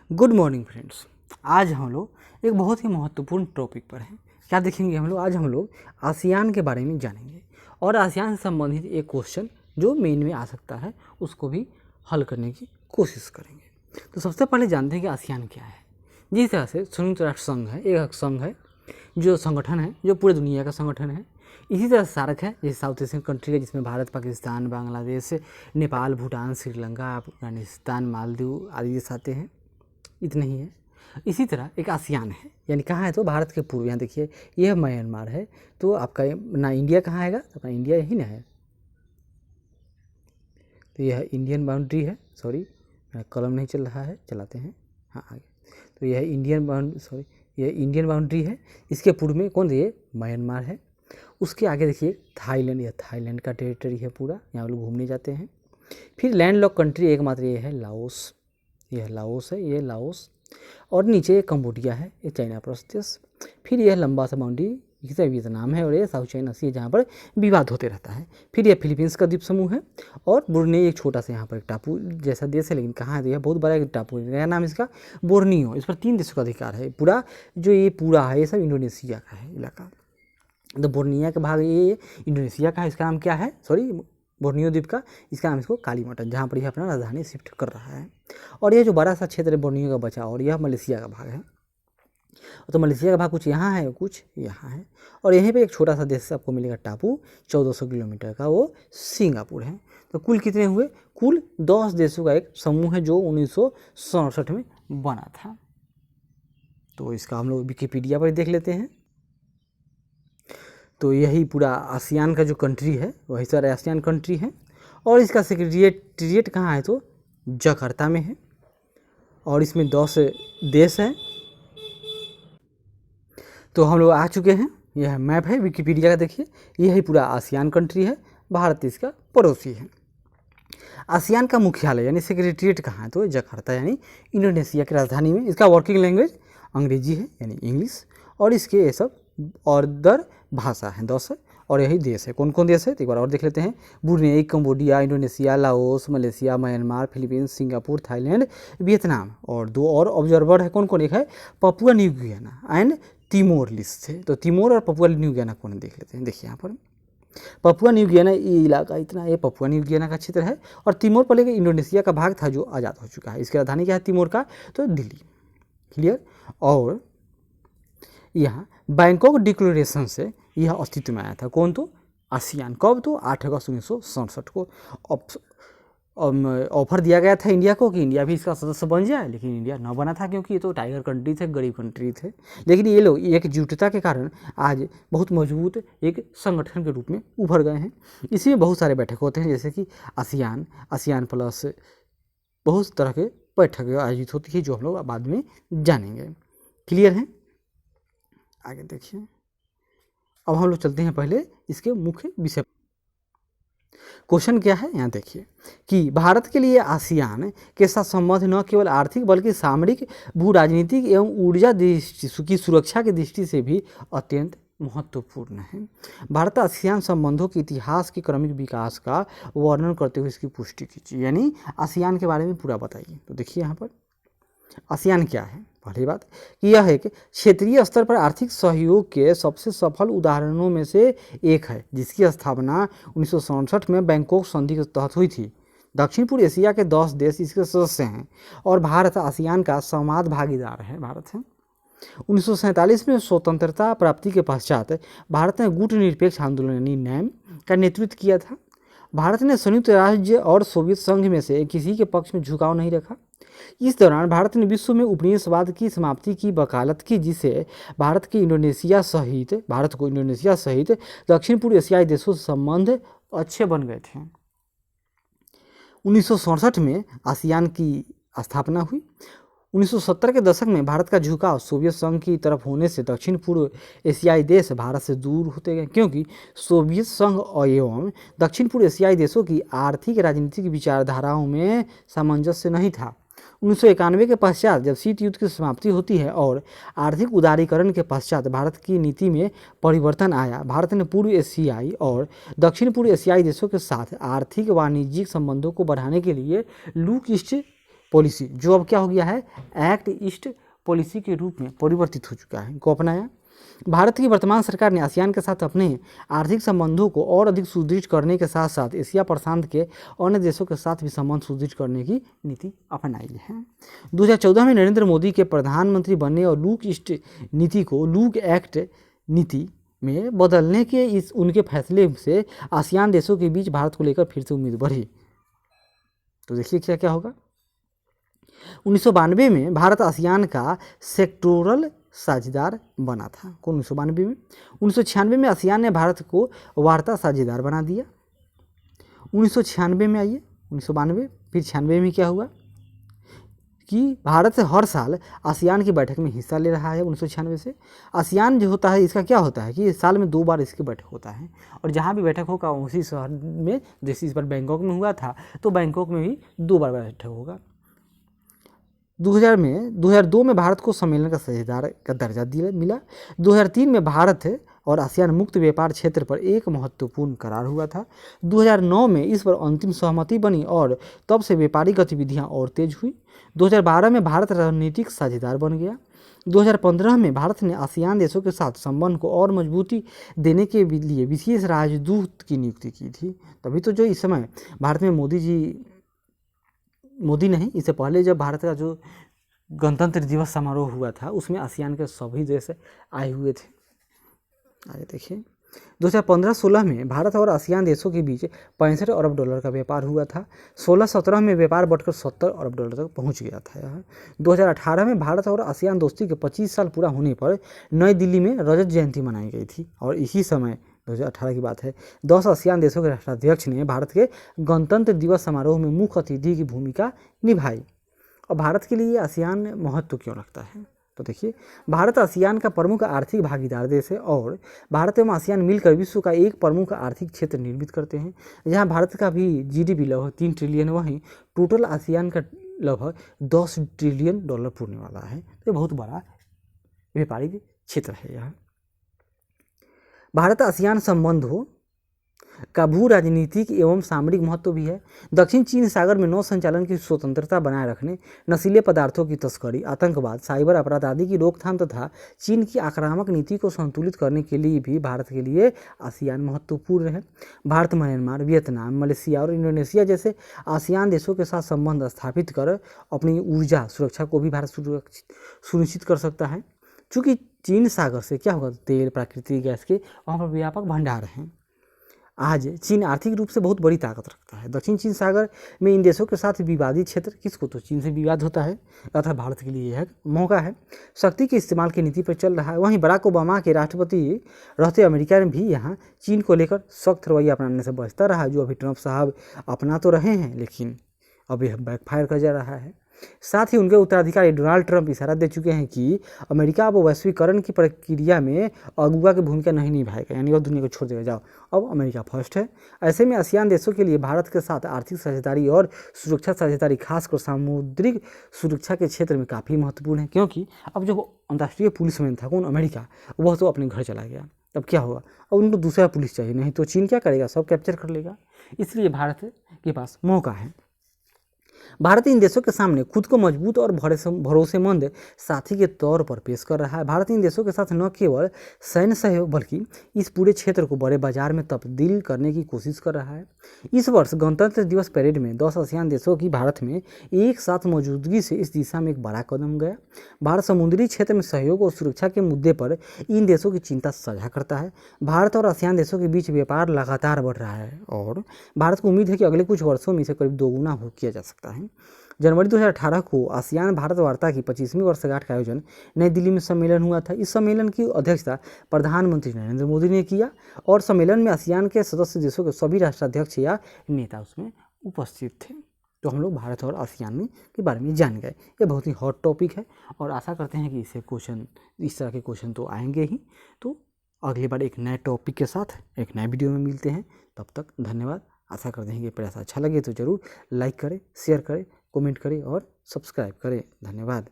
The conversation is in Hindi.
Good morning friends. आज हम लोग एक बहुत ही महत्वपूर्ण टॉपिक पर हैं। क्या देखेंगे हम लोग? आज हम लोग आसियान के बारे में जानेंगे और आसियान से संबंधित एक क्वेश्चन जो मेन में आ सकता है उसको भी हल करने की कोशिश करेंगे। तो सबसे पहले जानते हैं कि आसियान क्या है। जिस तरह से संयुक्त राष्ट्र संघ है, एक संघ है जो संगठन है जो पूरे दुनिया का संगठन है। इसी तरह सार्क है जैसे साउथ एशियन कंट्री है जिसमें भारत, पाकिस्तान, बांग्लादेश, नेपाल, भूटान, श्रीलंका, अफगानिस्तान, मालदीव आदि देश आते हैं। इतने ही है। इसी तरह एक आसियान है, यानी कहाँ है तो भारत के पूर्व। यहाँ देखिए यह म्यांमार है, तो आपका ना इंडिया कहाँ आएगा, तो अपना इंडिया यही ना है। तो यह इंडियन बाउंड्री है। सॉरी कलम नहीं चल रहा है, चलाते हैं। हाँ आगे। तो यह इंडियन बाउंड्री है। इसके पूर्व में कौन है? ये म्यांमार है। उसके आगे देखिए थाईलैंड, यह थाईलैंड का टेरिटरी है पूरा, यहाँ लोग घूमने जाते हैं। फिर लैंड लॉक कंट्री एकमात्र ये है लाओस, यह लाओस है, ये लाओस। और नीचे ये कंबोडिया है, ये चाइना प्रदेश। फिर यह लंबा सा बाउंड्री वियतनाम है और ये साउथ चाइना सी है जहाँ पर विवाद होते रहता है। फिर यह फिलीपींस का द्वीप समूह है और ब्रुनेई एक छोटा सा यहाँ पर एक टापू जैसा देश है, लेकिन कहाँ है? यह बहुत बड़ा एक टापू है, नया नाम इसका बोर्नियो। इस पर 3 देशों का अधिकार है। पूरा जो ये पूरा है ये सब इंडोनेशिया का है इलाका। तो बोर्निया का भाग ये इंडोनेशिया का है। इसका नाम क्या है? बोर्नियो द्वीप का इसका नाम इसको कालीमटन, जहाँ पर यह अपना राजधानी शिफ्ट कर रहा है। और यह जो बड़ा सा क्षेत्र है बोर्नियो का बचा, और यह मलेशिया का भाग है। तो मलेशिया का भाग कुछ यहाँ है, कुछ यहाँ है। और यहीं पे एक छोटा सा देश आपको मिलेगा टापू 1400 किलोमीटर का, वो सिंगापुर है। तो कुल कितने हुए? कुल 10 देशों का एक समूह है जो 1967 में बना था। तो इसका हम लोग विकिपीडिया पर देख लेते हैं। तो यही पूरा आसियान का जो कंट्री है वही सारे आसियान कंट्री है। और इसका सेक्रेटरीट कहाँ है? तो जकार्ता में है। और इसमें 10 देश हैं। तो हम लोग आ चुके हैं। यह मैप है विकिपीडिया का, देखिए यही पूरा आसियान कंट्री है। भारत इसका पड़ोसी है। आसियान का मुख्यालय यानी सेक्रेटरीट कहाँ है? तो जकार्ता यानी इंडोनेशिया की राजधानी में। इसका वर्किंग लैंग्वेज अंग्रेजी है यानी इंग्लिश। और इसके ये सब और दर भाषा है 10 है। और यही देश है। कौन कौन देश है तो एक बार और देख लेते हैं। Brunei, Cambodia, Indonesia, Laos, Malaysia, Myanmar, Philippines, Singapore, Thailand, Vietnam. और 2 और ऑब्जर्वर है। कौन कौन? एक है पपुआ न्यू गियाना एंड तिमोर लिस्ट है। तो तिमोर और पपुआ न्यू गियाना कौन है देख लेते हैं। देखिए यहाँ पर पपुआ न्यू गियाना ये इलाका इतना, ये पपुआ न्यू गियाना का क्षेत्र है। और तिमोर पहले के इंडोनेशिया का भाग था जो आज़ाद हो चुका है। इसकी राजधानी क्या है तिमोर का? तो दिल्ली। क्लियर। और यहाँ बैंकॉक डिक्लेरेशन से यह अस्तित्व में आया था। कौन? तो आसियान। कब? तो 8 अगस्त 1967 को ऑफर दिया गया था इंडिया को कि इंडिया भी इसका सदस्य बन जाए, लेकिन इंडिया न बना था क्योंकि ये तो टाइगर कंट्री थे, गरीब कंट्री थे। लेकिन ये लोग एकजुटता के कारण आज बहुत मजबूत एक संगठन के रूप में उभर गए हैं। इसी में बहुत सारे बैठक होते हैं, जैसे कि आसियान प्लस बहुत तरह के बैठक आयोजित होती है जो हम लोग बाद में जानेंगे। क्लियर है? आगे देखिए। अब हम लोग चलते हैं पहले इसके मुख्य विषय। क्वेश्चन क्या है यहाँ देखिए कि भारत के लिए आसियान के साथ संबंध न केवल आर्थिक बल्कि सामरिक, भू राजनीतिक एवं ऊर्जा की सुरक्षा की दृष्टि से भी अत्यंत महत्वपूर्ण है। भारत आसियान संबंधों के इतिहास के क्रमिक विकास का वर्णन करते हुए इसकी पुष्टि कीजिए, यानी आसियान के बारे में पूरा बताइए। तो देखिए यहाँ पर आसियान क्या है। पहली बात कि यह एक क्षेत्रीय स्तर पर आर्थिक सहयोग के सबसे सफल उदाहरणों में से एक है, जिसकी स्थापना 1967 में बैंकॉक संधि के तहत हुई थी। दक्षिण पूर्व एशिया के 10 देश इसके सदस्य हैं और भारत आसियान का संवाद भागीदार है। भारत है 1947 में स्वतंत्रता प्राप्ति के पश्चात भारत ने गुटनिरपेक्ष आंदोलन यानी नैम का नेतृत्व किया था। भारत ने संयुक्त राज्य और सोवियत संघ में से किसी के पक्ष में झुकाव नहीं रखा। इस दौरान भारत ने विश्व में उपनिवेशवाद की समाप्ति की वकालत की, जिससे भारत को इंडोनेशिया सहित दक्षिण पूर्व एशियाई देशों से संबंध अच्छे बन गए थे। 1967 में आसियान की स्थापना हुई। 1970 के दशक में भारत का झुकाव सोवियत संघ की तरफ होने से दक्षिण पूर्व एशियाई देश भारत से दूर होते गए, क्योंकि सोवियत संघ एवं दक्षिण पूर्व एशियाई देशों की आर्थिक राजनीतिक विचारधाराओं में सामंजस्य नहीं था। 1991 के पश्चात जब शीत युद्ध की समाप्ति होती है और आर्थिक उदारीकरण के पश्चात भारत की नीति में परिवर्तन आया, भारत ने पूर्व एशियाई और दक्षिण पूर्व एशियाई देशों के साथ आर्थिक वाणिज्यिक संबंधों को बढ़ाने के लिए लुक ईस्ट पॉलिसी, जो अब क्या हो गया है, एक्ट ईस्ट पॉलिसी के रूप में परिवर्तित हो चुका है, को अपनाया। भारत की वर्तमान सरकार ने आसियान के साथ अपने आर्थिक संबंधों को और अधिक सुदृढ़ करने के साथ साथ एशिया प्रशांत के अन्य देशों के साथ भी संबंध सुदृढ़ करने की नीति अपनाई है। 2014 में नरेंद्र मोदी के प्रधानमंत्री बनने और लुक ईस्ट नीति को लुक एक्ट नीति में बदलने के इस उनके फैसले से आसियान देशों के बीच भारत को लेकर फिर से उम्मीद बढ़ी। तो देखिए क्या क्या होगा। 1992 में भारत आसियान का सेक्टोरल साझेदार बना था। कौन 1992 में? 1996 में आसियान ने भारत को वार्ता साझेदार बना दिया। 1996 में आइए, 1992 फिर 96 में क्या हुआ कि भारत हर साल आसियान की बैठक में हिस्सा ले रहा है। 1996 से आसियान जो होता है, इसका क्या होता है कि साल में 2 बार इसकी बैठक होता है, और जहाँ भी बैठक होगा उसी शहर में, जैसे इस बार बैंकॉक में हुआ था तो बैंकॉक में भी 2 बार बैठक होगा। 2002 में भारत को सम्मेलन का साझेदार का दर्जा मिला। 2003 में भारत और आसियान मुक्त व्यापार क्षेत्र पर एक महत्वपूर्ण करार हुआ था। 2009 में इस पर अंतिम सहमति बनी और तब से व्यापारिक गतिविधियां और तेज हुई। 2012 में भारत रणनीतिक साझेदार बन गया। 2015 में भारत ने आसियान देशों के साथ संबंध को और मजबूती देने के लिए विशेष राजदूत की नियुक्ति की थी। तभी तो जो इस समय भारत में मोदी नहीं, इससे पहले जब भारत का जो गणतंत्र दिवस समारोह हुआ था उसमें आसियान के सभी देश आए हुए थे। आगे देखिए, 2015-16 में भारत और आसियान देशों के बीच 65 अरब डॉलर का व्यापार हुआ था। 16-17 में व्यापार बढ़कर 70 अरब डॉलर तक पहुंच गया था। 2018 में भारत और आसियान दोस्ती के 25 साल पूरा होने पर नई दिल्ली में रजत जयंती मनाई गई थी, और इसी समय 2018 की बात है, 10 आसियान देशों के राष्ट्राध्यक्ष ने भारत के गणतंत्र दिवस समारोह में मुख्य अतिथि की भूमिका निभाई। और भारत के लिए आसियान महत्व क्यों रखता है? तो देखिए, भारत आसियान का प्रमुख आर्थिक भागीदार देश है, और भारत एवं आसियान मिलकर विश्व का एक प्रमुख आर्थिक क्षेत्र निर्मित करते हैं। जहां भारत का भी जीडीपी लगभग 3 ट्रिलियन, वहीं टोटल आसियान का लगभग 10 ट्रिलियन डॉलर पूरने वाला है। तो बहुत बड़ा व्यापारिक क्षेत्र है। यह भारत आसियान संबंधों का भू राजनीतिक एवं सामरिक महत्व भी है। दक्षिण चीन सागर में नौ संचालन की स्वतंत्रता बनाए रखने, नशीले पदार्थों की तस्करी, आतंकवाद, साइबर अपराध आदि की रोकथाम तथा चीन की आक्रामक नीति को संतुलित करने के लिए भी भारत के लिए आसियान महत्वपूर्ण है। भारत म्यांमार, वियतनाम, मलेशिया और इंडोनेशिया जैसे आसियान देशों के साथ संबंध स्थापित कर अपनी ऊर्जा सुरक्षा को भी भारत सुनिश्चित कर सकता है। चूँकि चीन सागर से क्या होगा, तेल, प्राकृतिक गैस के वहाँ पर व्यापक भंडार हैं। आज चीन आर्थिक रूप से बहुत बड़ी ताकत रखता है। दक्षिण चीन सागर में इन देशों के साथ विवादित क्षेत्र, किसको तो चीन से विवाद होता है, अतः भारत के लिए यह मौका है। शक्ति के इस्तेमाल की नीति पर चल रहा है। वहीं बराक ओबामा के राष्ट्रपति रहते अमेरिका ने भी यहाँ चीन को लेकर सख्त रवैया अपनाने से बचता रहा, जो अभी ट्रंप साहब अपना तो रहे हैं लेकिन अब यह बैकफायर कर जा रहा है। साथ ही उनके उत्तराधिकारी डोनाल्ड ट्रंप इशारा दे चुके हैं कि अमेरिका अब वैश्वीकरण की प्रक्रिया में अगुवा की भूमिका नहीं निभाएगा, यानी वह दुनिया को छोड़ देगा, जाओ अब अमेरिका फर्स्ट है। ऐसे में आसियान देशों के लिए भारत के साथ आर्थिक साझेदारी और सुरक्षा साझेदारी खासकर सामुद्रिक सुरक्षा के क्षेत्र में काफ़ी महत्वपूर्ण है, क्योंकि अब जो अंतर्राष्ट्रीय पुलिस मैन था कौन, अमेरिका, वह तो अपने घर चला गया। तब क्या होगा, अब उनको दूसरा पुलिस चाहिए, नहीं तो चीन क्या करेगा, सब कैप्चर कर लेगा। इसलिए भारत के पास मौका है। भारत इन देशों के सामने खुद को मजबूत और भरोसेमंद साथी के तौर पर पेश कर रहा है। भारत इन देशों के साथ न केवल सैन्य सहयोग बल्कि इस पूरे क्षेत्र को बड़े बाजार में तब्दील करने की कोशिश कर रहा है। इस वर्ष गणतंत्र दिवस परेड में 10 आसियान देशों की भारत में एक साथ मौजूदगी से इस दिशा में एक बड़ा कदम गया। भारत समुद्री क्षेत्र में सहयोग और सुरक्षा के मुद्दे पर इन देशों की चिंता साझा करता है। भारत और आसियान देशों के बीच व्यापार लगातार बढ़ रहा है और भारत को उम्मीद है कि अगले कुछ वर्षों में इसे करीब दोगुना किया जा सकता है। जनवरी 2018 को आसियान भारत वार्ता की 25वीं वर्षगांठ का आयोजन नई दिल्ली में सम्मेलन हुआ था। इस सम्मेलन की अध्यक्षता प्रधानमंत्री नरेंद्र मोदी ने किया और सम्मेलन में आसियान के सदस्य देशों के सभी राष्ट्राध्यक्ष या नेता उसमें उपस्थित थे। तो हम लोग भारत और आसियान के बारे में जान गए। ये बहुत ही हॉट टॉपिक है और आशा करते हैं कि इससे इस तरह के क्वेश्चन तो आएंगे ही। तो अगली बार एक नए टॉपिक के साथ एक नए वीडियो में मिलते हैं। तब तक धन्यवाद। आशा करते हैं कि प्रयास अच्छा लगे तो ज़रूर लाइक करें, शेयर करें, कमेंट करें और सब्सक्राइब करें। धन्यवाद।